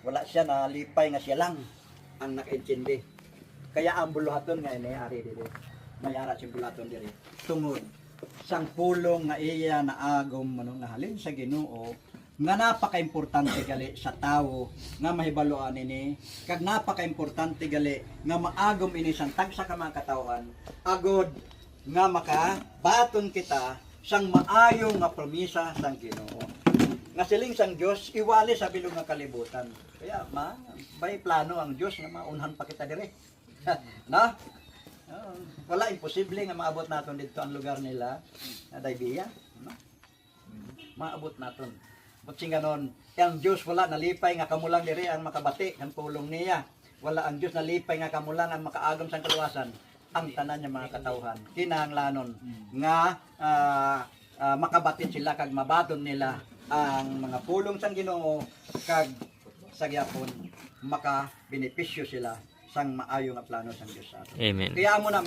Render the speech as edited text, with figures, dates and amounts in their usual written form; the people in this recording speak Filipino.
Wala siya na lipay nga siya lang ang nakaintindi. Kaya ang buluhaton nga ini ari diri. Mayara si buluhaton diri. Tungod sang pulong nga iya na agom nga halin sa Ginoo nga napaka-importante gali sa tawo nga mahibaloan ini kag napaka-importante gali nga maagom ini sang tagsa ka mga katawhan agod nga makabaton kita sang maayo nga promisa sang Ginoo nga siling sang Dios iwali sa bilog nga kalibutan kaya may plano ang Dios nga maunhan pa kita dire na wala imposible nga maabot naton dito ang lugar nila na Daybiya no? Maabot naton Butsing ganon, ang Diyos wala nalipay nga kamulang diri ang makabati ang pulong niya. Wala ang Diyos nalipay nga kamulang ang makaagom sang kaluwasan. Ang tanan niya mga katawhan. Kinahanglanon nga makabati sila kag mabaton nila ang mga pulong sang Ginoo kag sa gyapon maka benepisyo sila sang maayo nga plano sang Dios sa aton. Amen. Kaya amo na